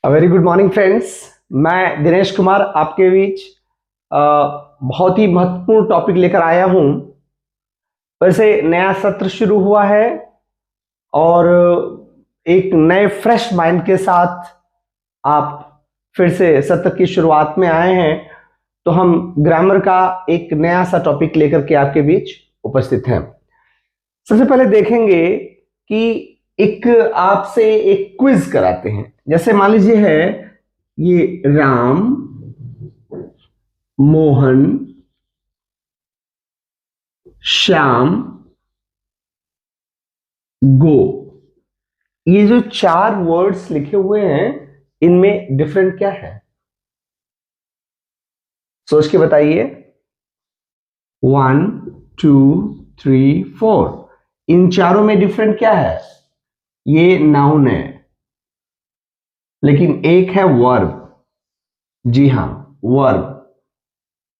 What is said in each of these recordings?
Very good morning friends. मैं दिनेश कुमार आपके बीच बहुत ही महत्वपूर्ण टॉपिक लेकर आया हूं। वैसे नया सत्र शुरू हुआ है और एक नए फ्रेश माइंड के साथ आप फिर से सत्र की शुरुआत में आए हैं। तो हम ग्रामर का एक नया सा टॉपिक लेकर के आपके बीच उपस्थित हैं। सबसे पहले देखेंगे कि एक आपसे एक क्विज कराते हैं। जैसे मान लीजिए है ये राम, मोहन, श्याम, गो, ये जो चार वर्ड्स लिखे हुए हैं इनमें डिफरेंट क्या है? सोच के बताइए। 1, 2, 3, 4, इन चारों में डिफरेंट क्या है? ये नाउन है, लेकिन एक है वर्ब। जी हाँ, वर्ब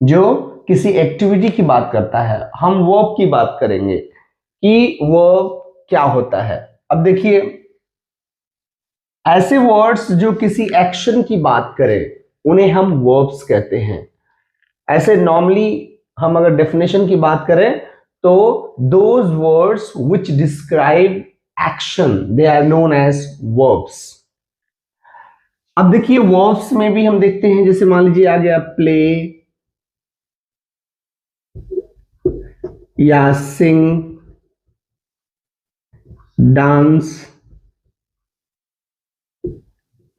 जो किसी एक्टिविटी की बात करता है। हम वर्ब की बात करेंगे कि वर्ब क्या होता है। अब देखिए, ऐसे वर्ड्स जो किसी एक्शन की बात करें उन्हें हम वर्ब्स कहते हैं। ऐसे नॉर्मली हम अगर डेफिनेशन की बात करें तो those words which describe action they are known as verbs. अब देखिए, वर्ब्स में भी हम देखते हैं, जैसे मान लीजिए आ गया प्ले या सिंग, डांस,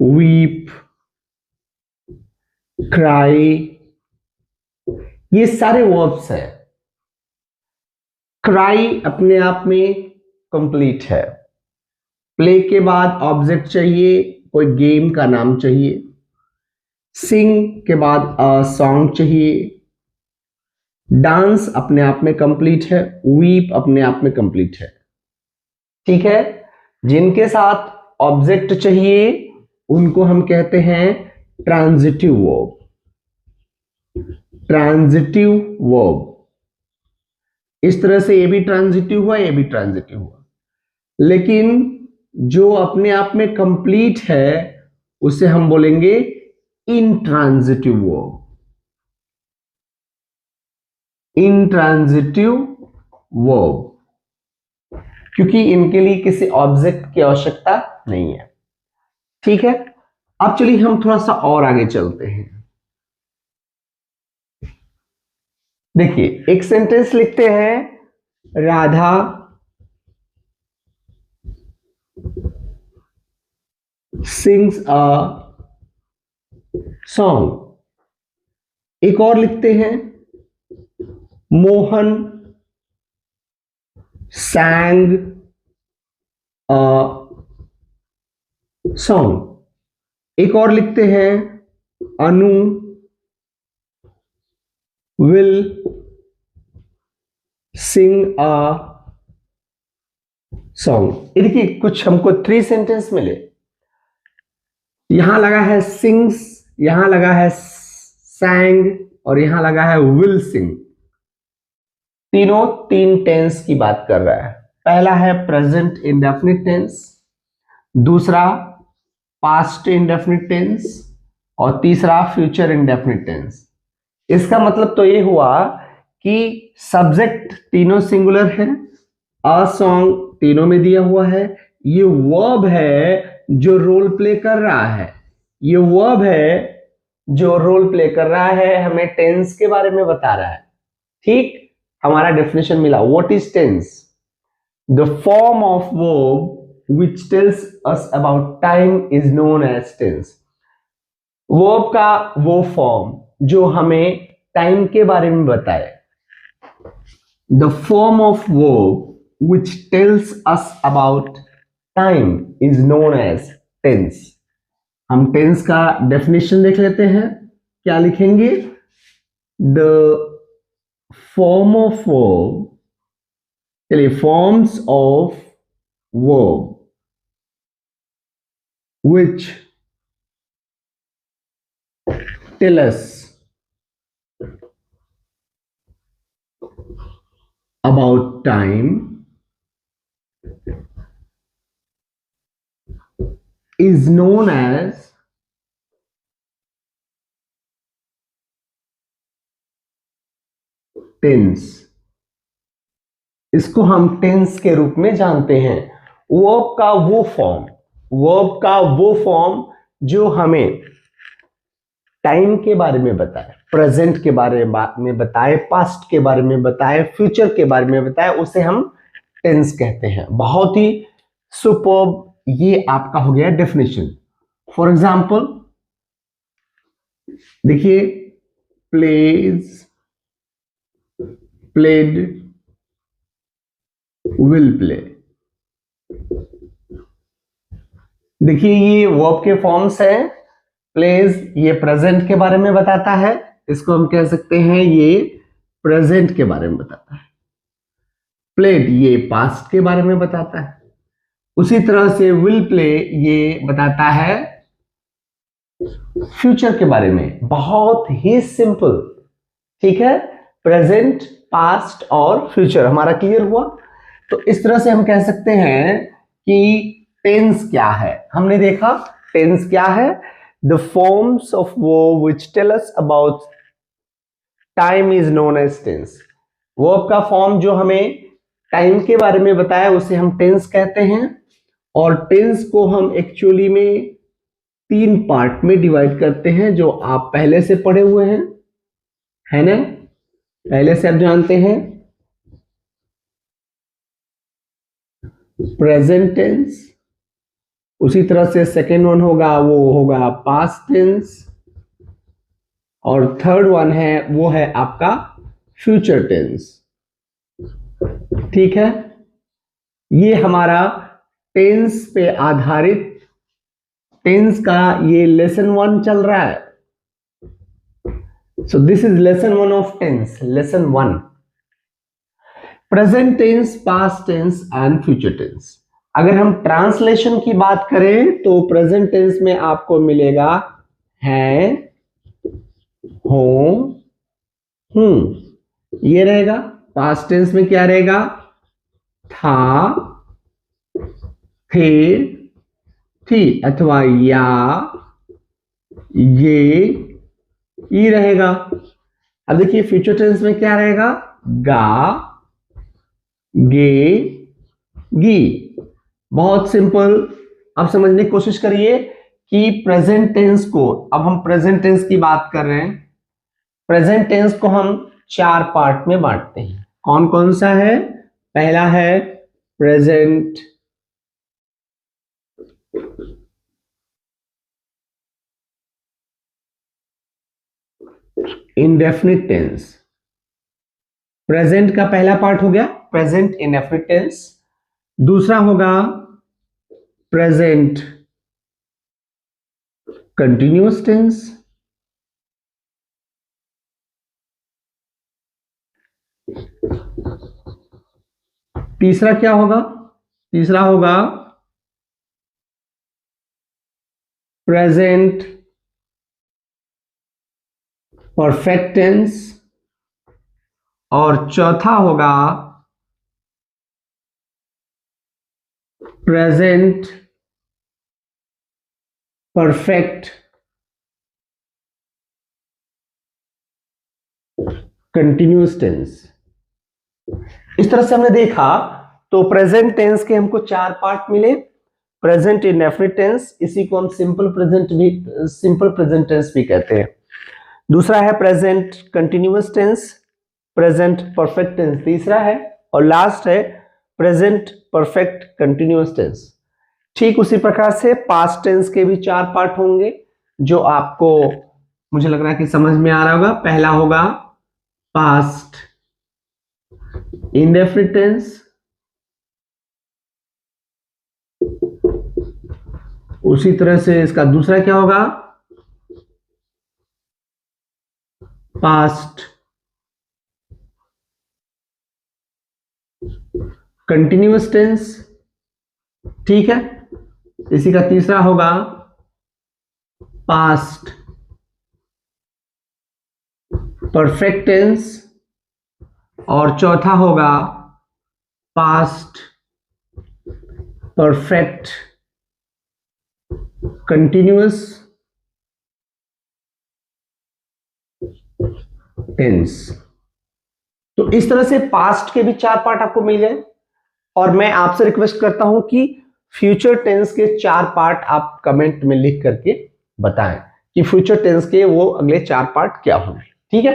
वीप, क्राई, ये सारे वर्ब्स हैं। क्राई अपने आप में कंप्लीट है। प्ले के बाद ऑब्जेक्ट चाहिए, कोई गेम का नाम चाहिए। सिंग के बाद सॉन्ग चाहिए। डांस अपने आप में कंप्लीट है। वीप अपने आप में कंप्लीट है। ठीक है, जिनके साथ ऑब्जेक्ट चाहिए उनको हम कहते हैं ट्रांजिटिव वर्ब। ट्रांजिटिव वर्ब, इस तरह से ये भी ट्रांजिटिव हुआ, ये भी ट्रांजिटिव हुआ। लेकिन जो अपने आप में कंप्लीट है उसे हम बोलेंगे इंट्रांजिटिव वर्ब। इंट्रांजिटिव वर्ब, क्योंकि इनके लिए किसी ऑब्जेक्ट की आवश्यकता नहीं है। ठीक है, अब चलिए हम थोड़ा सा और आगे चलते हैं। देखिए, एक सेंटेंस लिखते हैं, राधा सिंग्स अ सॉन्ग। एक और लिखते हैं, मोहन sang a song। एक और लिखते हैं, अनु will sing a song। ये देखिए, कुछ हमको 3 सेंटेंस मिले। यहां लगा है सिंग्स, यहां लगा है sang और यहां लगा है will sing। तीनों 3 टेंस की बात कर रहा है। पहला है प्रेजेंट इंडेफिनिट टेंस, दूसरा पास्ट इंडेफिनिट टेंस और तीसरा फ्यूचर इंडेफिनिट टेंस। इसका मतलब तो ये हुआ कि सब्जेक्ट तीनों सिंगुलर है, अ सॉन्ग तीनों में दिया हुआ है। ये वर्ब है जो रोल प्ले कर रहा है। ये वर्ब है जो रोल प्ले कर रहा है, हमें टेंस के बारे में बता रहा है। ठीक, हमारा डेफिनेशन मिला। What is tense? The form of verb which tells us about time is known as tense। Verb का वो फॉर्म जो हमें टाइम के बारे में बताए। The form of verb which tells us about time is known as tense। हम tense का डेफिनेशन देख लेते हैं। क्या लिखेंगे? द फॉर्म ऑफ वर्ब, चलिए, forms of verb which tell us about time is known as tense, इसको हम टेंस के रूप में जानते हैं। वर्ब का वो फॉर्म जो हमें टाइम के बारे में बताए, प्रेजेंट के बारे में बताए, पास्ट के बारे में बताए, फ्यूचर के बारे में बताए, उसे हम टेंस कहते हैं। बहुत ही सुपर्ब, ये आपका हो गया डेफिनेशन। फॉर एग्जाम्पल देखिए, प्लेज, प्लेड, विल प्ले। देखिए ये वर्ब के फॉर्म्स हैं। प्लेज ये प्रेजेंट के बारे में बताता है, इसको हम कह सकते हैं ये प्रेजेंट के बारे में बताता है। प्लेड ये पास्ट के बारे में बताता है। उसी तरह से विल प्ले ये बताता है फ्यूचर के बारे में। बहुत ही सिंपल, ठीक है। प्रेजेंट, पास्ट और फ्यूचर हमारा क्लियर हुआ। तो इस तरह से हम कह सकते हैं कि टेंस क्या है। हमने देखा टेंस क्या है, the forms of verb which tell us about time is known as tense. Verb का फॉर्म जो हमें टाइम के बारे में बताया उसे हम टेंस कहते हैं। और टेंस को हम एक्चुअली में 3 पार्ट में डिवाइड करते हैं, जो आप पहले से पढ़े हुए हैं, है ना, पहले से आप जानते हैं। प्रेजेंट टेंस, उसी तरह से सेकेंड वन होगा वो होगा पास्ट टेंस, और थर्ड वन है वो है आपका फ्यूचर टेंस। ठीक है, ये हमारा टेंस पे आधारित टेंस का ये लेसन 1 चल रहा है। So this is lesson 1 of tense, lesson 1, present tense, past tense and future tense. अगर हम ट्रांसलेशन की बात करें तो प्रेजेंट टेंस में आपको मिलेगा है, हो, हूं, ये रहेगा। पास्ट टेंस में क्या रहेगा, था, थे, थी, अथवा या, ये रहेगा। अब देखिए फ्यूचर टेंस में क्या रहेगा, गा, गे, गी। बहुत सिंपल। अब समझने की कोशिश करिए कि प्रेजेंट टेंस को, अब हम प्रेजेंट टेंस की बात कर रहे हैं। प्रेजेंट टेंस को हम 4 पार्ट में बांटते हैं। कौन कौन सा है, पहला है प्रेजेंट इंडेफिनिट टेंस। प्रेजेंट का पहला पार्ट हो गया प्रेजेंट इंडेफिनिट टेंस। दूसरा होगा प्रेजेंट कंटिन्यूअस टेंस। तीसरा क्या होगा, तीसरा होगा प्रेजेंट परफेक्ट टेंस। और चौथा होगा प्रेजेंट परफेक्ट कंटिन्यूअस टेंस। इस तरह से हमने देखा तो प्रेजेंट टेंस के हमको 4 पार्ट मिले। प्रेजेंट इंडेफिनिट टेंस, इसी को हम सिंपल प्रेजेंट टेंस भी कहते हैं। दूसरा है present continuous tense, present perfect tense तीसरा है, और लास्ट है प्रेजेंट परफेक्ट कंटिन्यूअस टेंस। ठीक उसी प्रकार से पास्ट टेंस के भी 4 पार्ट होंगे, जो आपको मुझे लग रहा है कि समझ में आ रहा होगा। पहला होगा पास्ट इंडेफिनिट टेंस, उसी तरह से इसका दूसरा क्या होगा, पास्ट कंटिन्यूअस टेंस, ठीक है। इसी का तीसरा होगा पास्ट परफेक्ट टेंस, और चौथा होगा पास्ट परफेक्ट कंटिन्यूअस टेंस। तो इस तरह से पास्ट के भी 4 पार्ट आपको मिल गए, और मैं आपसे रिक्वेस्ट करता हूं कि फ्यूचर टेंस के 4 पार्ट आप कमेंट में लिख करके बताएं कि फ्यूचर टेंस के वो अगले 4 पार्ट क्या होंगे। ठीक है,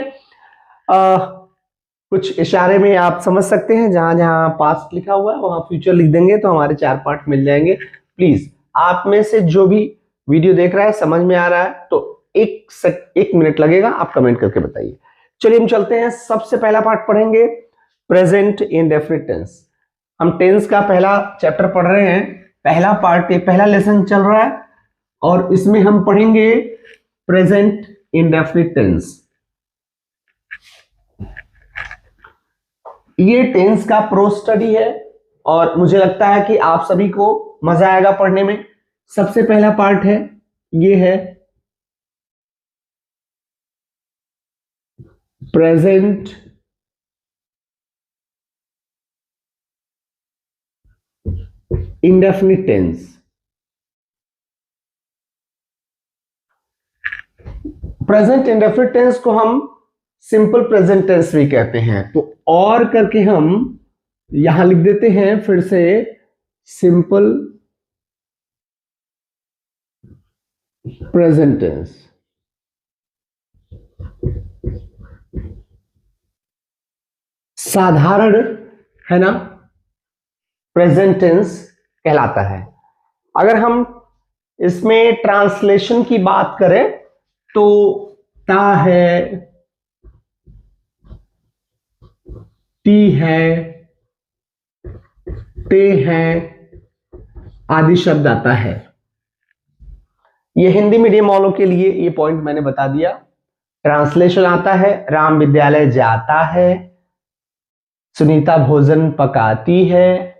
कुछ इशारे में आप समझ सकते हैं, जहां जहां पास्ट लिखा हुआ है वहां फ्यूचर लिख देंगे तो हमारे 4 पार्ट मिल जाएंगे। प्लीज आप में से जो भी वीडियो देख रहा है समझ में आ रहा है तो एक मिनट लगेगा, आप कमेंट करके बताइए। चलिए हम चलते हैं, सबसे पहला पार्ट पढ़ेंगे प्रेजेंट इंडेफिनिट टेंस। हम टेंस का पहला चैप्टर पढ़ रहे हैं, पहला पार्ट, पहला लेसन चल रहा है और इसमें हम पढ़ेंगे प्रेजेंट इंडेफिनिट टेंस। ये टेंस का प्रो स्टडी है और मुझे लगता है कि आप सभी को मजा आएगा पढ़ने में। सबसे पहला पार्ट है, ये है present indefinite tense. Present indefinite tense को हम सिंपल प्रेजेंट टेंस भी कहते हैं, तो और करके हम यहां लिख देते हैं फिर से सिंपल प्रेजेंट टेंस। साधारण है ना, प्रेजेंट टेंस कहलाता है। अगर हम इसमें ट्रांसलेशन की बात करें तो ता है, ती है, ते है आदि शब्द आता है। ये हिंदी मीडियम वालों के लिए ये पॉइंट मैंने बता दिया। ट्रांसलेशन आता है, राम विद्यालय जाता है, सुनीता भोजन पकाती है,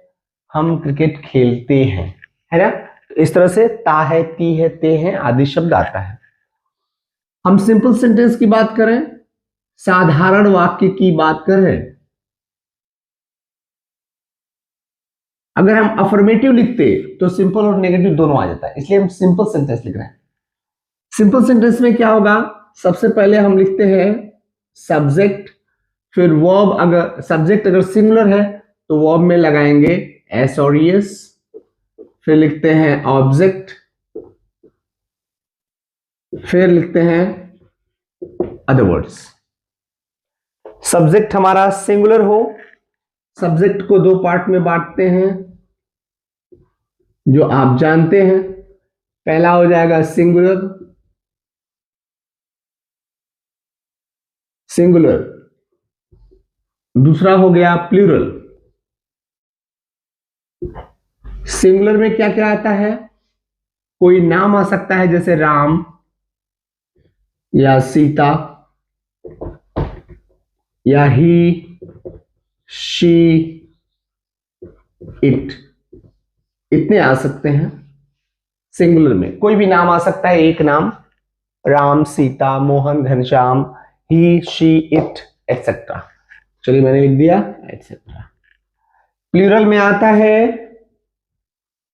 हम क्रिकेट खेलते हैं, है ना। तो इस तरह से ता है, ती है, ते है आदि शब्द आता है। हम सिंपल सेंटेंस की बात करें, साधारण वाक्य की बात करें, अगर हम अफर्मेटिव लिखते तो सिंपल और नेगेटिव दोनों आ जाता है, इसलिए हम सिंपल सेंटेंस लिख रहे हैं। सिंपल सेंटेंस में क्या होगा, सबसे पहले हम लिखते हैं सब्जेक्ट, फिर वर्ब, अगर सब्जेक्ट अगर सिंगुलर है तो वर्ब में लगाएंगे एस और एस, फिर लिखते हैं ऑब्जेक्ट, फिर लिखते हैं अदर वर्ड्स। सब्जेक्ट हमारा सिंगुलर हो, सब्जेक्ट को 2 पार्ट में बांटते हैं जो आप जानते हैं। पहला हो जाएगा सिंगुलर, सिंगुलर, दूसरा हो गया प्लूरल। सिंगुलर में क्या क्या आता है, कोई नाम आ सकता है जैसे राम या सीता या ही, शी, इट, इतने आ सकते हैं। सिंगुलर में कोई भी नाम आ सकता है, एक नाम, राम, सीता, मोहन, घनश्याम, ही, शी, इट एक्सेट्रा। चलिए मैंने लिख दिया एक्सेट्रा। प्लूरल में आता है,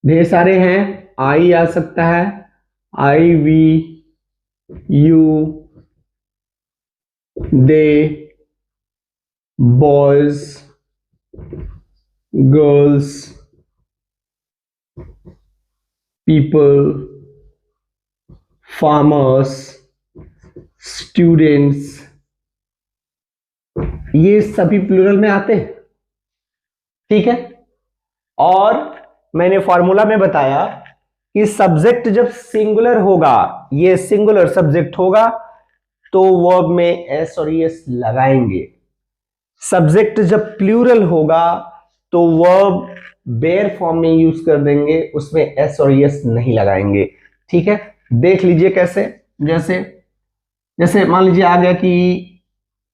ढेर सारे हैं, आई आ सकता है, I, we, you, they, boys, girls, people, farmers, students, ये सभी प्लूरल में आते हैं। ठीक है, और मैंने फॉर्मूला में बताया कि सब्जेक्ट जब सिंगुलर होगा, ये सिंगुलर सब्जेक्ट होगा तो वर्ब में एस और एस लगाएंगे। सब्जेक्ट जब प्लूरल होगा तो वर्ब बेयर फॉर्म में यूज कर देंगे, उसमें एस और एस नहीं लगाएंगे। ठीक है, देख लीजिए कैसे, जैसे जैसे मान लीजिए आ गया कि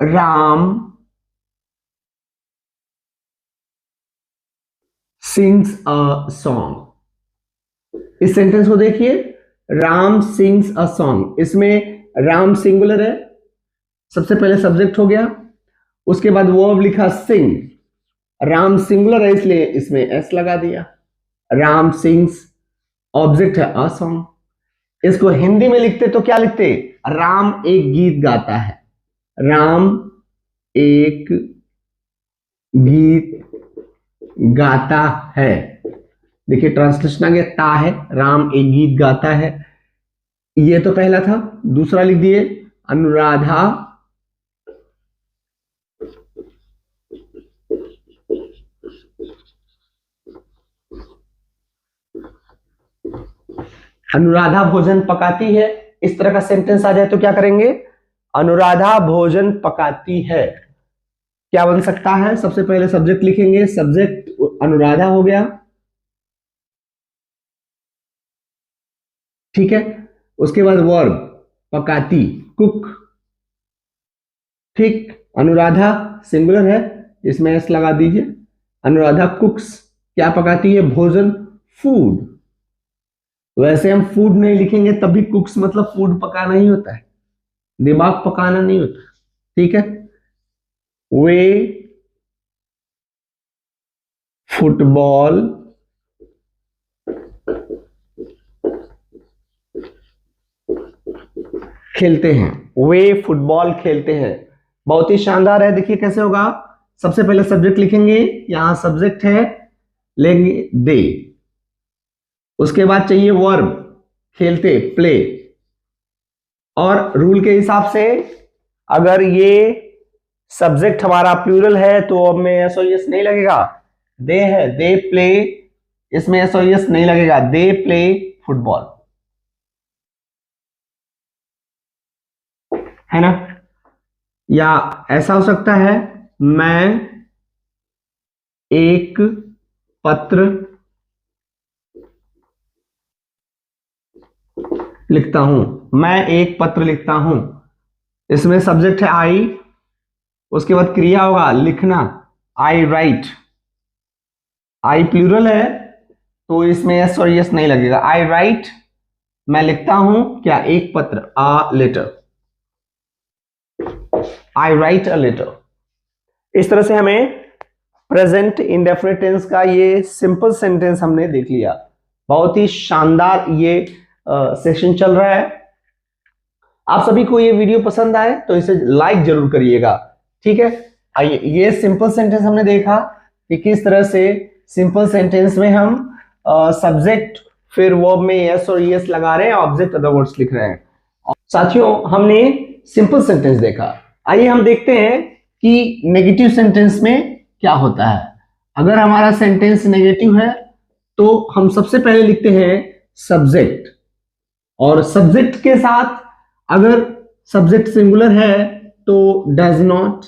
राम सिंग्स अ सॉन्ग। इस सेंटेंस को देखिए, राम सिंग्स अ सॉन्ग, इसमें राम सिंगुलर है, सबसे पहले सब्जेक्ट हो गया, उसके बाद वर्ब लिखा सिंग, राम सिंगुलर है इसलिए इसमें एस लगा दिया, राम सिंग्स, ऑब्जेक्ट है अ सॉन्ग। इसको हिंदी में लिखते तो क्या लिखते, राम एक गीत गाता है, राम एक गीत गाता है। देखिए ट्रांसलेशन आ गया, ता है, राम एक गीत गाता है, ये तो पहला था। दूसरा लिख दिए, अनुराधा अनुराधा भोजन पकाती है। इस तरह का सेंटेंस आ जाए तो क्या करेंगे, अनुराधा भोजन पकाती है। क्या बन सकता है, सबसे पहले सब्जेक्ट लिखेंगे, सब्जेक्ट अनुराधा हो गया, ठीक है। उसके बाद वर्ब पकाती, कुक, ठीक। अनुराधा सिंगुलर है, इसमें एस लगा दीजिए। अनुराधा कुक्स, क्या पकाती है, भोजन, फूड। वैसे हम फूड नहीं लिखेंगे तब भी कुक्स मतलब फूड पकाना ही होता है, दिमाग पकाना नहीं होता, ठीक है। वे फुटबॉल खेलते हैं, वे फुटबॉल खेलते हैं। बहुत ही शानदार है। देखिए कैसे होगा, सबसे पहले सब्जेक्ट लिखेंगे, यहां सब्जेक्ट है, लेंगे दे। उसके बाद चाहिए वर्ब, खेलते, प्ले। और रूल के हिसाब से अगर ये सब्जेक्ट हमारा प्लूरल है तो अब में एस और एस नहीं लगेगा। दे है, दे प्ले, इसमें एस और एस नहीं लगेगा, दे प्ले फुटबॉल, है ना। या ऐसा हो सकता है, मैं एक पत्र लिखता हूं, मैं एक पत्र लिखता हूं। इसमें सब्जेक्ट है आई, उसके बाद क्रिया होगा लिखना, आई राइट। आई प्लूरल है तो इसमें एस और एस नहीं लगेगा, आई राइट, मैं लिखता हूं क्या, एक पत्र, a letter, I write a letter. इस तरह से हमें प्रेजेंट इंडेफिनिट टेंस का ये सिंपल सेंटेंस हमने देख लिया। बहुत ही शानदार ये सेशन चल रहा है। आप सभी को ये वीडियो पसंद आए तो इसे लाइक जरूर करिएगा, ठीक है। आइए, ये सिंपल सेंटेंस हमने देखा कि किस तरह से सिंपल सेंटेंस में हम सब्जेक्ट फिर वर्ब में यस और यस लगा रहे हैं, ऑब्जेक्ट अदर वर्ड्स लिख रहे हैं। साथियों हमने सिंपल सेंटेंस देखा, आइए हम देखते हैं कि नेगेटिव सेंटेंस में क्या होता है। अगर हमारा सेंटेंस नेगेटिव है तो हम सबसे पहले लिखते हैं सब्जेक्ट, और सब्जेक्ट के साथ अगर सब्जेक्ट सिंगुलर है तो डज नॉट,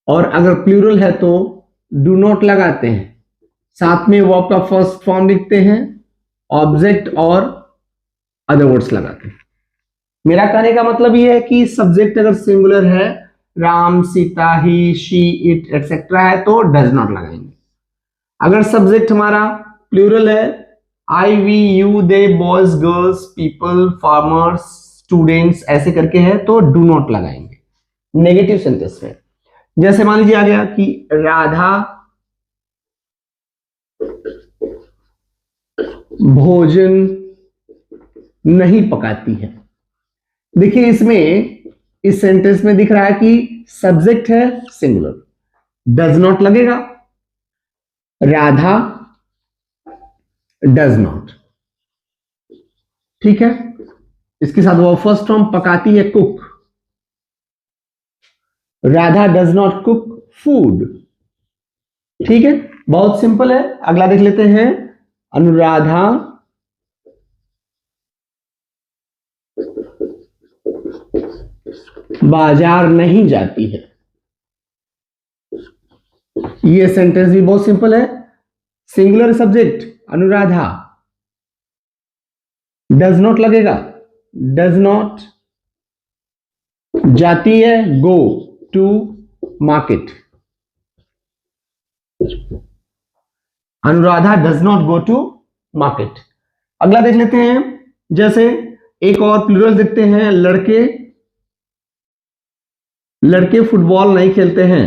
और अगर प्लूरल है तो डू नॉट लगाते हैं। साथ में वर्ब का फर्स्ट फॉर्म लिखते हैं, ऑब्जेक्ट और अदर वर्ड्स लगाते हैं। मेरा कहने का मतलब यह है कि सब्जेक्ट अगर सिंगुलर है, राम, सीता, ही, शी, इट एक्सेट्रा है तो डज नॉट लगाएंगे। अगर सब्जेक्ट हमारा प्लूरल है, I, we, you, they, boys, girls, people, farmers, students ऐसे करके है तो डू नॉट लगाएंगे नेगेटिव सेंटेंस में। जैसे मान लीजिए आ गया कि राधा भोजन नहीं पकाती है। देखिए इसमें, इस सेंटेंस में दिख रहा है कि सब्जेक्ट है सिंगुलर, डज नॉट लगेगा, राधा डज नॉट, ठीक है। इसके साथ वो फर्स्ट फॉर्म पकाती है, cook, Radha does not cook food, ठीक है। बहुत सिंपल है। अगला देख लेते हैं, अनुराधा बाजार नहीं जाती है। ये सेंटेंस भी बहुत सिंपल है, singular subject Anuradha, does not लगेगा, डज नॉट, जाती है, go to market, Anuradha does not go to market. अगला देख लेते हैं, जैसे एक और प्लूरल देखते हैं, लड़के, लड़के फुटबॉल नहीं खेलते हैं,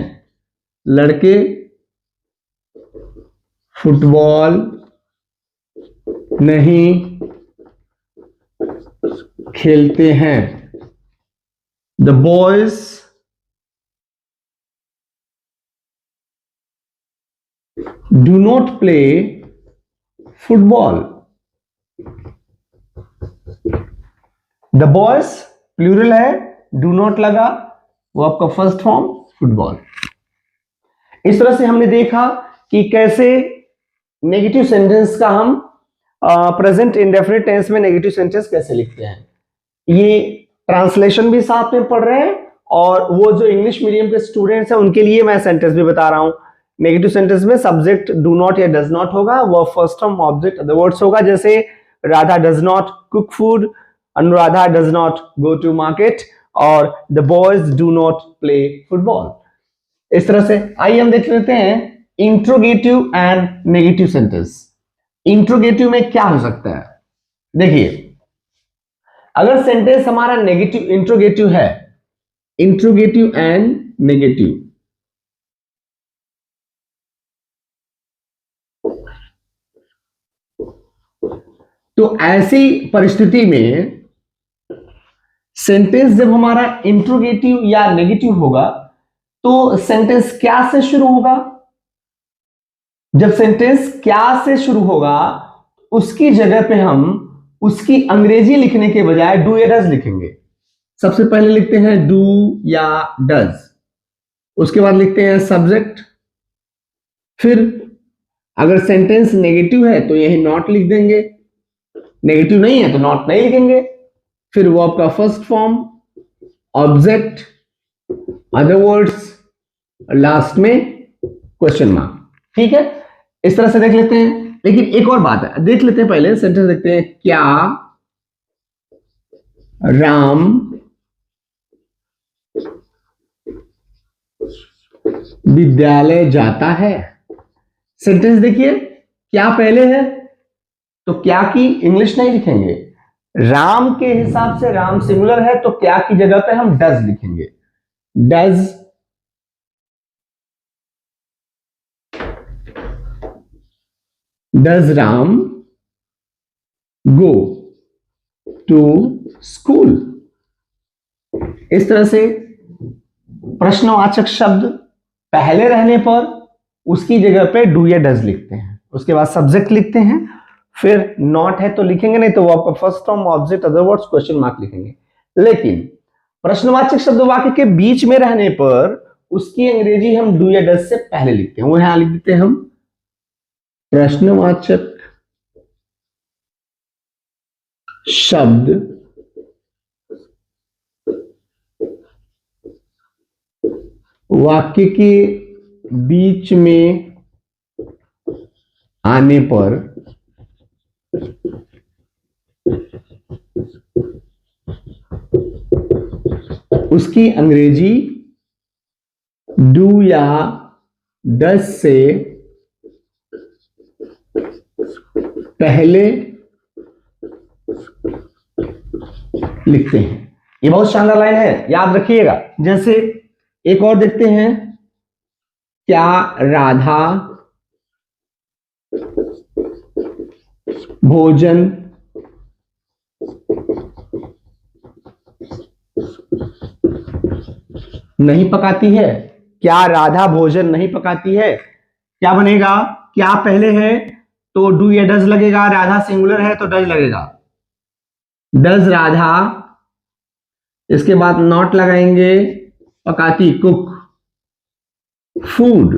लड़के फुटबॉल नहीं खेलते हैं, the boys do not play football. The boys plural है, डू नॉट लगा, वो आपका फर्स्ट फॉर्म फुटबॉल। इस तरह से हमने देखा कि कैसे नेगेटिव सेंटेंस का हम प्रेजेंट इंडेफिनिट टेंस में नेगेटिव सेंटेंस कैसे लिखते हैं। ये ट्रांसलेशन भी साथ में पढ़ रहे हैं और वो जो इंग्लिश मीडियम के स्टूडेंट्स हैं उनके लिए मैं सेंटेंस भी बता रहा हूं। नेगेटिव सेंटेंस में सब्जेक्ट डू नॉट या डज नॉट होगा, वो first form object other words होगा, जैसे Radha does not cook food, Anuradha does not go to market और the boys do not play football. इस तरह से आइए हम देख लेते हैं interrogative and negative sentence. Interrogative में क्या हो सकता है, देखिए अगर सेंटेंस हमारा नेगेटिव इंट्रोगेटिव है, इंट्रोगेटिव एंड नेगेटिव, तो ऐसी परिस्थिति में सेंटेंस जब हमारा इंट्रोगेटिव या नेगेटिव होगा तो सेंटेंस क्या से शुरू होगा। जब सेंटेंस क्या से शुरू होगा उसकी जगह पे हम उसकी अंग्रेजी लिखने के बजाय डू या डज लिखेंगे। सबसे पहले लिखते हैं डू या डज, उसके बाद लिखते हैं सब्जेक्ट, फिर अगर सेंटेंस नेगेटिव है तो यही नॉट लिख देंगे, नेगेटिव नहीं है तो नॉट नहीं लिखेंगे, फिर वो आपका first form object other words, last में क्वेश्चन मार्क। ठीक है, इस तरह से देख लेते हैं। लेकिन एक और बात है, देख लेते हैं पहले सेंटेंस देखते हैं। क्या राम विद्यालय जाता है। सेंटेंस देखिए, क्या पहले है तो क्या की इंग्लिश नहीं लिखेंगे, राम के हिसाब से राम सिंगुलर है तो क्या की जगह पे हम डज लिखेंगे। Does Ram go to school. इस तरह से प्रश्नवाचक शब्द पहले रहने पर उसकी जगह पे डू या डज लिखते हैं, उसके बाद सब्जेक्ट लिखते हैं, फिर नॉट है तो लिखेंगे नहीं तो वो आपका first form object other words question mark लिखेंगे। लेकिन प्रश्नवाचक शब्द वाक्य के बीच में रहने पर उसकी अंग्रेजी हम डू या डज से पहले लिखते हैं। वो यहां लिख देते हैं हम प्रश्नवाचक शब्द वाक्य के बीच में आने पर उसकी अंग्रेजी डू या डज से पहले लिखते हैं। ये बहुत शानदार लाइन है, याद रखिएगा। जैसे एक और देखते हैं, क्या राधा भोजन नहीं पकाती है। क्या राधा भोजन नहीं पकाती है, क्या बनेगा, क्या पहले है तो डू या डज लगेगा, राधा सिंगुलर है तो डज लगेगा, डज राधा, इसके बाद नॉट लगाएंगे, पकाती cook, food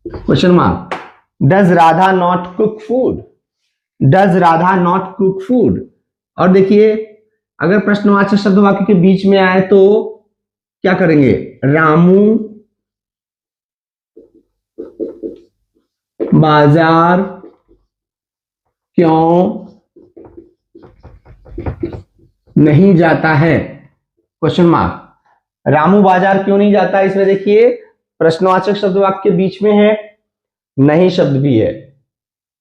question mark, does Radha not cook food, does Radha not cook food. और देखिए अगर प्रश्नवाचक शब्द वाक्य के बीच में आए तो क्या करेंगे, रामू बाजार क्यों नहीं जाता है, क्वेश्चन मार्क। रामू बाजार क्यों नहीं जाता, इसमें देखिए प्रश्नवाचक शब्द वाक्य के बीच में है, नहीं शब्द भी है,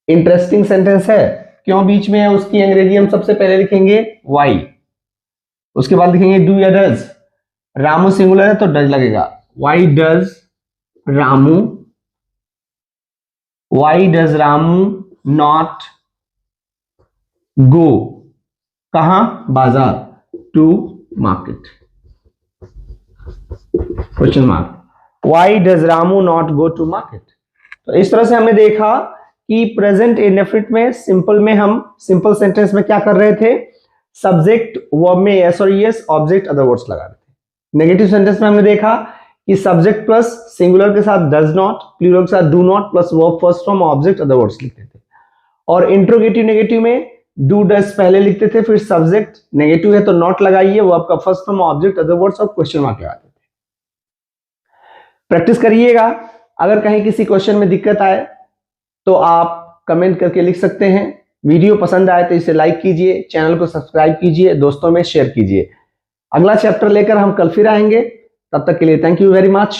इंटरेस्टिंग सेंटेंस है। क्यों बीच में है, उसकी अंग्रेजी हम सबसे पहले लिखेंगे वाई, उसके बाद लिखेंगे डू या डज। रामू सिंगुलर है तो डज लगेगा, why does Ramu, why does Ramu not go, कहां, बाजार, to market, question mark. Why does Ramu not go to market. तो इस तरह से हमने देखा कि प्रेजेंट इंडेफिनिट में सिंपल में हम सिंपल सेंटेंस में क्या कर रहे थे, सब्जेक्ट वर्ब में यस और यस, ऑब्जेक्ट अदर वर्ड्स लगा रहे थे। नेगेटिव सेंटेंस में हमने देखा कि सब्जेक्ट प्लस सिंगुलर के साथ डज नॉट, प्लूरल के साथ do not plus verb first form object other words लिखते थे। और इंट्रोगेटिव नेगेटिव में डू डज पहले लिखते थे, फिर सब्जेक्ट, नेगेटिव है तो नॉट लगाइए, वर्ब का first form object other words और क्वेश्चन मार्क लगाते थे। प्रैक्टिस करिएगा। अगर कहीं किसी क्वेश्चन में दिक्कत आए तो आप कमेंट करके लिख सकते हैं। वीडियो पसंद आए तो इसे लाइक कीजिए, चैनल को सब्सक्राइब कीजिए, दोस्तों में शेयर कीजिए। अगला चैप्टर लेकर हम कल फिर आएंगे। तब तक के लिए थैंक यू वेरी मच।